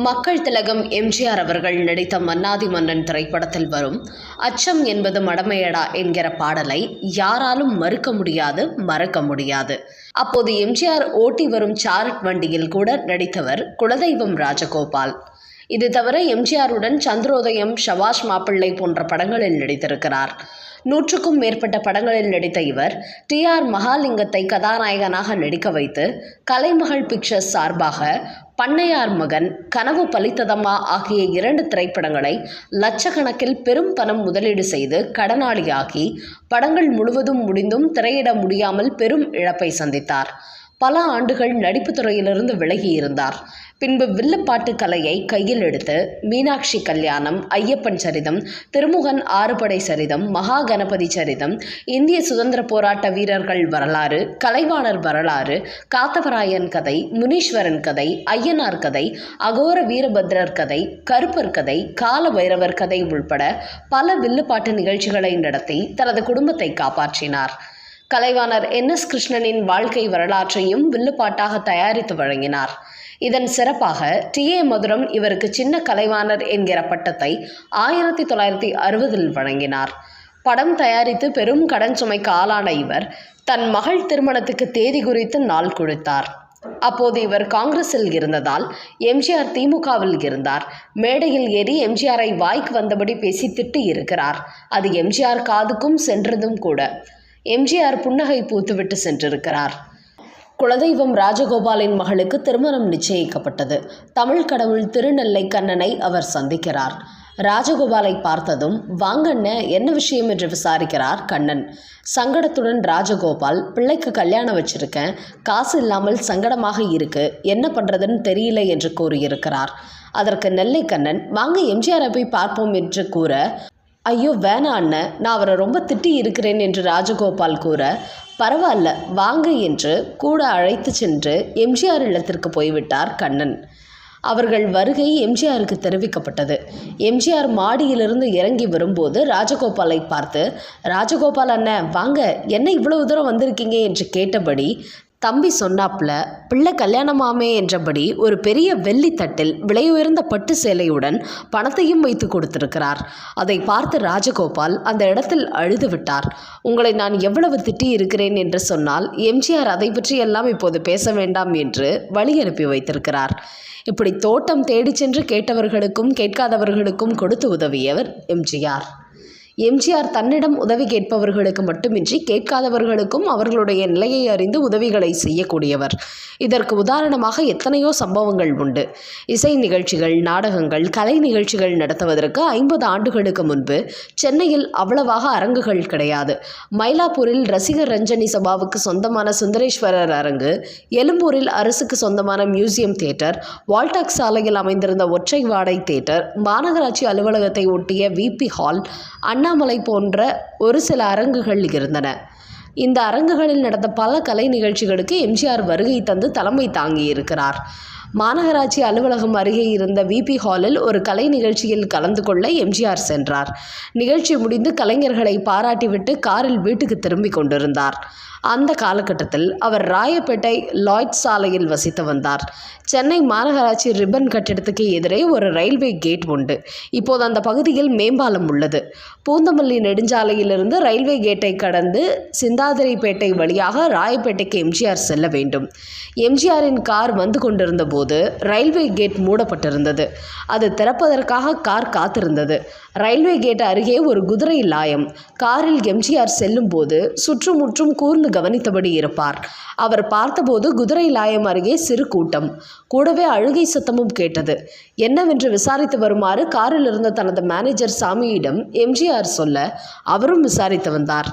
மக்கள் திலகம் எம்ஜிஆர் அவர்கள் நடித்த மன்னாதி மன்னன் திரைப்படத்தில் வரும் அச்சம் என்பது மடமையடா என்கிற பாடலை யாராலும் மறுக்க முடியாது, மறக்க முடியாது. அப்போது எம்ஜிஆர் ஓட்டி வரும் சாரட் வண்டியில் கூட நடித்தவர் குலதெய்வம் ராஜகோபால். இது தவிர எம்ஜிஆருடன் சந்திரோதயம், ஷபாஷ் மாப்பிள்ளை போன்ற படங்களில் நடித்திருக்கிறார். 100க்கும் மேற்பட்ட படங்களில் நடித்த இவர் டி.ஆர். மகாலிங்கத்தை கதாநாயகனாக நடிக்க வைத்து கலைமகள் பிக்சர்ஸ் சார்பாக பண்ணையார் மகன், கனவு பலித்ததம்மா ஆகிய 2 திரைப்படங்களை லட்சக்கணக்கில் பெரும் பணம் முதலீடு செய்து கடனாளியாகி படங்கள் முழுவதும் முடிந்தும் திரையிட முடியாமல் பெரும் இழப்பை சந்தித்தார். பல ஆண்டுகள் நடிப்பு துறையிலிருந்து விலகி இருந்தார். பின்பு வில்லுப்பாட்டு கலையை கையில் எடுத்து மீனாட்சி கல்யாணம், ஐயப்பன் சரிதம், திருமுகன் ஆறுபடை சரிதம், மகா கணபதி சரிதம், இந்திய சுதந்திர போராட்ட வீரர்கள் வரலாறு, கலைவாணர் வரலாறு, காத்தவராயன் கதை, முனீஸ்வரன் கதை, ஐயனார் கதை, அகோர வீரபத்ரர் கதை, கருப்பர் கதை, கால பைரவர் கதை உள்பட பல வில்லுப்பாட்டு நிகழ்ச்சிகளை நடத்தி தனது குடும்பத்தை காப்பாற்றினார். கலைவாணர் என்.எஸ். கிருஷ்ணனின் வாழ்க்கை வரலாற்றையும் வில்லுப்பாட்டாக தயாரித்து வழங்கினார். இதன் சிறப்பாக டி.ஏ. மதுரம் இவருக்கு சின்ன கலைவாணர் என்கிற பட்டத்தை 1960 வழங்கினார். படம் தயாரித்து பெரும் கடன் சுமைக்கு ஆளான இவர் தன் மகள் திருமணத்துக்கு தேதி குறித்து நாள் கொடுத்தார். அப்போது இவர் காங்கிரஸில் இருந்ததால் எம்ஜிஆர் திமுகவில் இருந்தார். மேடையில் ஏறி எம்ஜிஆரை வாய்க்கு வந்தபடி பேசி திட்டி இருக்கிறார். அது எம்ஜிஆர் காதுக்கும் சென்றதும் கூட. எம்ஜிஆர் புன்னகை பூத்துவிட்டு சென்றிருக்கிறார். குலதெய்வம் ராஜகோபாலின் மகளுக்கு திருமணம் நிச்சயிக்கப்பட்டது. தமிழ் கடவுள் திருநெல்லை கண்ணனை அவர் சந்திக்கிறார். ராஜகோபாலை பார்த்ததும் வாங்கண்ண, என்ன விஷயம் என்று விசாரிக்கிறார் கண்ணன். சங்கடத்துடன் ராஜகோபால், பிள்ளைக்கு கல்யாணம் வச்சிருக்கேன், காசு இல்லாமல் சங்கடமாக இருக்கு, என்ன பண்றதுன்னு தெரியல என்று கூறியிருக்கிறார். அதற்கு நெல்லை கண்ணன், வாங்க எம்ஜிஆரை போய் பார்ப்போம் என்று கூற, ஐயோ வேணா அண்ணன், நான் அவரை ரொம்ப திட்டி இருக்கிறேன் என்று ராஜகோபால் கூற, பரவாயில்ல வாங்க என்று கூட அழைத்து சென்று எம்ஜிஆர் இல்லத்திற்கு போய்விட்டார் கண்ணன். அவர்கள் வருகை எம்ஜிஆருக்கு தெரிவிக்கப்பட்டது. எம்ஜிஆர் மாடியிலிருந்து இறங்கி வரும்போது ராஜகோபாலை பார்த்து, ராஜகோபால் அண்ணன் வாங்க, என்ன இவ்வளவு தூரம் வந்திருக்கீங்க என்று கேட்டபடி தம்பி சொன்னாப்புல பிள்ளை கல்யாணமாமே என்றபடி ஒரு பெரிய வெள்ளி தட்டில் விலையுயர்ந்த பட்டு சேலையுடன் பணத்தையும் வைத்து கொடுத்திருக்கிறார். அதை பார்த்து ராஜகோபால் அந்த இடத்தில் அழுது விட்டார். உங்களை நான் எவ்வளவு திட்டி இருக்கிறேன் என்று சொன்னால் எம்ஜிஆர் அதை பற்றி எல்லாம் இப்போது பேச வேண்டாம் என்று வழி அனுப்பி வைத்திருக்கிறார். இப்படி தோட்டம் தேடி சென்று கேட்டவர்களுக்கும் கேட்காதவர்களுக்கும் கொடுத்து உதவியவர் எம்ஜிஆர். எம்ஜிஆர் தன்னிடம் உதவி கேட்பவர்களுக்கு மட்டுமின்றி கேட்காதவர்களுக்கும் அவர்களுடைய நிலையை அறிந்து உதவிகளை செய்யக்கூடியவர். இதற்கு உதாரணமாக எத்தனையோ சம்பவங்கள் உண்டு. இசை நிகழ்ச்சிகள், நாடகங்கள், கலை நிகழ்ச்சிகள் நடத்துவதற்கு 50 ஆண்டுகளுக்கு முன்பு சென்னையில் அவ்வளவாக அரங்குகள் கிடையாது. மயிலாப்பூரில் ரசிகர் ரஞ்சனி சபாவுக்கு சொந்தமான சுந்தரேஸ்வரர் அரங்கு, எழும்பூரில் அரசுக்கு சொந்தமான மியூசியம் தியேட்டர், வால்டாக்ஸ் சாலையில் அமைந்திருந்த ஒற்றை வாடை தியேட்டர், மாநகராட்சி அலுவலகத்தை ஒட்டிய விபி ஹால், அண்ணாமலை போன்ற ஒரு சில அரங்குகள் இருந்தன. இந்த அரங்குகளில் நடந்த பல கலை நிகழ்ச்சிகளுக்கு எம்ஜிஆர் வருகை தந்து தலைமை தாங்கியிருக்கிறார். மாநகராட்சி அலுவலகம் அருகே இருந்த விபி ஹாலில் ஒரு கலை நிகழ்ச்சியில் கலந்து கொள்ள எம்ஜிஆர் சென்றார். நிகழ்ச்சி முடிந்து கலைஞர்களை பாராட்டிவிட்டு காரில் வீட்டுக்கு திரும்பி கொண்டிருந்தார். அந்த காலகட்டத்தில் அவர் ராயப்பேட்டை லாய்ட் சாலையில் வசித்து வந்தார். சென்னை மாநகராட்சி ரிப்பன் கட்டிடத்துக்கு எதிரே ஒரு ரயில்வே கேட் உண்டு. இப்போது அந்த பகுதியில் மேம்பாலம் உள்ளது. பூந்தமல்லி நெடுஞ்சாலையிலிருந்து ரயில்வே கேட்டை கடந்து சிந்தாதிரிப்பேட்டை வழியாக ராயப்பேட்டைக்கு எம்ஜிஆர் செல்ல வேண்டும். எம்ஜிஆரின் கார் வந்து கொண்டிருந்த போது ரயில்வே கேட் மூடப்பட்டிருந்தது. அது திறப்பதற்காக கார் காத்திருந்தது. ரயில்வே கேட் அருகே ஒரு குதிரை லாயம். காரில் எம்ஜிஆர் செல்லும் போது சுற்றுமுற்றும் கூர்ந்து கவனித்தபடி இருப்பார். அவர் பார்த்தபோது குதிரை லாயம் அருகே சிறு கூட்டம், கூடவே அழுகை சத்தமும் கேட்டது. என்னவென்று விசாரித்து வருமாறு காரில் இருந்த தனது மேனேஜர் சாமியிடம் எம்ஜிஆர் சொல்ல அவரும் விசாரித்து வந்தார்.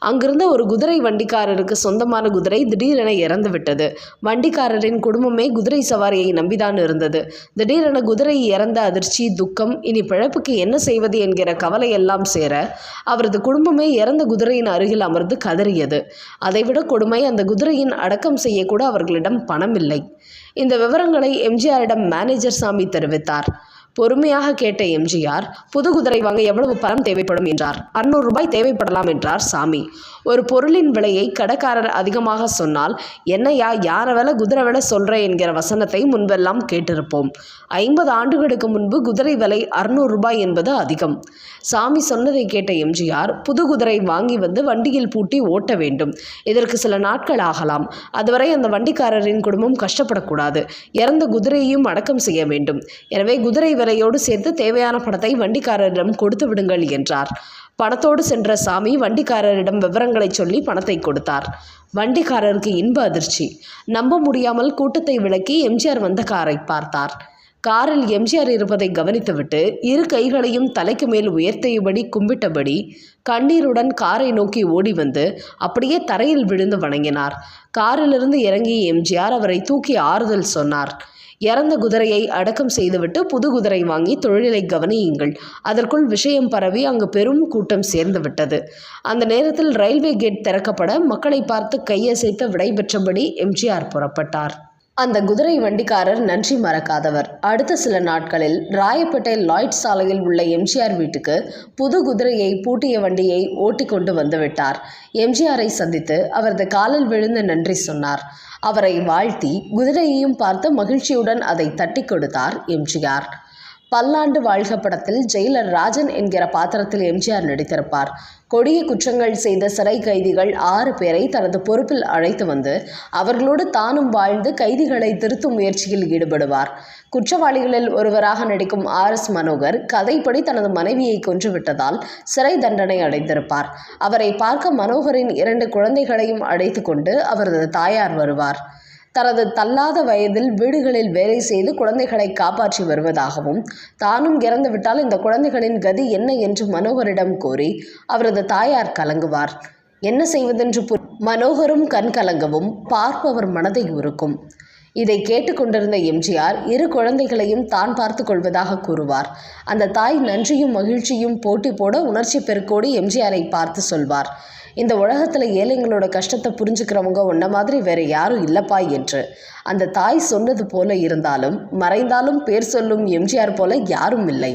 அங்கிருந்த ஒரு குதிரை வண்டிக்காரருக்கு சொந்தமான குதிரை திடீரென இறந்து விட்டது. வண்டிக்காரரின் குடும்பமே குதிரை சவாரியை நம்பிதான் இருந்தது. திடீரென குதிரை இறந்த அதிர்ச்சி, துக்கம், இனி பிழைப்புக்கு என்ன செய்வது என்கிற கவலை எல்லாம் சேர அவரது குடும்பமே இறந்த குதிரையின் அருகில் அமர்ந்து கதறியது. அதைவிட கொடுமை, அந்த குதிரையின் அடக்கம் செய்யக்கூட அவர்களிடம் பணம் இல்லை. இந்த விவரங்களை எம்ஜிஆரிடம் மேனேஜர் சாமி தெரிவித்தார். பொறுமையாக கேட்ட எம்ஜிஆர், புது குதிரை வாங்க எவ்வளவு பணம் தேவைப்படும் என்றார். 600 ரூபாய் தேவைப்படலாம் என்றார் சாமி. ஒரு பொருளின் விலையை கடைக்காரர் அதிகமாக சொன்னால், என்னையா யாரை விலை குதிரை விலை சொல்ற என்கிற வசனத்தை முன்பெல்லாம் கேட்டிருப்போம். 50 ஆண்டுகளுக்கு முன்பு குதிரை விலை 600 ரூபாய் என்பது அதிகம். சாமி சொன்னதை கேட்ட எம்ஜிஆர், புது குதிரை வாங்கி வந்து வண்டியில் பூட்டி ஓட்ட வேண்டும். இதற்கு சில நாட்கள் ஆகலாம். அதுவரை அந்த வண்டிக்காரரின் குடும்பம் கஷ்டப்படக்கூடாது. இறந்த குதிரையையும் அடக்கம் செய்ய வேண்டும். எனவே குதிரை விலையோடு சேர்த்து தேவையான பணத்தை வண்டிக்காரரிடம் கொடுத்து விடுங்கள் என்றார். பணத்தோடு சென்ற சாமி வண்டிக்காரரிடம் விவரங்களை சொல்லி பணத்தை கொடுத்தார். வண்டிக்காரருக்கு இன்ப அதிர்ச்சி. நம்ப முடியாமல் கூட்டத்தை விலக்கி எம்ஜிஆர் வந்த காரை பார்த்தார். காரில் எம்ஜிஆர் இருப்பதை கவனித்துவிட்டு இரு கைகளையும் தலைக்கு மேல் உயர்த்தியபடி கும்பிட்டபடி கண்ணீருடன் காரை நோக்கி ஓடி வந்து அப்படியே தரையில் விழுந்து வணங்கினார். காரிலிருந்து இறங்கிய எம்ஜிஆர் அவரை தூக்கி ஆறுதல் சொன்னார். இறந்த குதிரையை அடக்கம் செய்துவிட்டு புது குதிரை வாங்கி தொழிலை கவனியுங்கள். அதற்குள் விஷயம் பரவி அங்கு பெரும் கூட்டம் சேர்ந்து விட்டது. அந்த நேரத்தில் ரயில்வே கேட் திறக்கப்பட மக்களை பார்த்து கையசைத்து விடைபெற்றபடி எம்ஜிஆர் புறப்பட்டார். அந்த குதிரை வண்டிக்காரர் நன்றி மறக்காதவர். அடுத்த சில நாட்களில் ராயப்பேட்டை லாய்ட் சாலையில் உள்ள எம்ஜிஆர் வீட்டுக்கு புது குதிரையை பூட்டிய வண்டியை ஓட்டி கொண்டு வந்துவிட்டார். எம்ஜிஆரை சந்தித்து அவரது காலில் விழுந்து நன்றி சொன்னார். அவரை வாழ்த்தி குதிரையையும் பார்த்து மகிழ்ச்சியுடன் அதை தட்டி கொடுத்தார் எம்ஜிஆர். பல்லாண்டு வாழ்க படத்தில் ஜெயிலர் ராஜன் என்கிற பாத்திரத்தில் எம்ஜிஆர் நடித்திருப்பார். கொடிய குற்றங்கள் செய்த சிறை கைதிகள் 6 பேரை தனது பொறுப்பில் அழைத்து வந்து அவர்களோடு தானும் வாழ்ந்து கைதிகளை திருத்தும் முயற்சியில் ஈடுபடுவார். குற்றவாளிகளில் ஒருவராக நடிக்கும் RS மனோகர் கதைப்படி தனது மனைவியை கொன்றுவிட்டதால் சிறை தண்டனை அடைந்திருப்பார். அவரை பார்க்க மனோகரின் 2 குழந்தைகளையும் அழைத்து கொண்டு அவரது தாயார் வருவார். தனது தள்ளாத வயதில் வீடுகளில் வேலை செய்து குழந்தைகளை காப்பாற்றி வருவதாகவும், தானும் இறந்துவிட்டால் இந்த குழந்தைகளின் கதி என்ன என்று மனோகரிடம் கோரி அவரது தாயார் கலங்குவார். என்ன செய்வதென்று மனோகரும் கண் கலங்கவும் பார்ப்பவர் மனதை உருக்கும். இதை கேட்டுக்கொண்டிருந்த எம்ஜிஆர் 2 குழந்தைகளையும் தான் பார்த்து கொள்வதாக கூறுவார். அந்த தாய் நன்றியும் மகிழ்ச்சியும் போட்டி போட உணர்ச்சி பெருக்கோடு எம்ஜிஆரை பார்த்து சொல்வார், இந்த உலகத்தில் ஏழைங்களோட கஷ்டத்தை புரிஞ்சுக்கிறவங்க உன்ன மாதிரி வேற யாரும் இல்லப்பா என்று. அந்த தாய் சொன்னது போல இருந்தாலும் மறைந்தாலும் பேர் சொல்லும் எம்ஜிஆர் போல யாரும் இல்லை.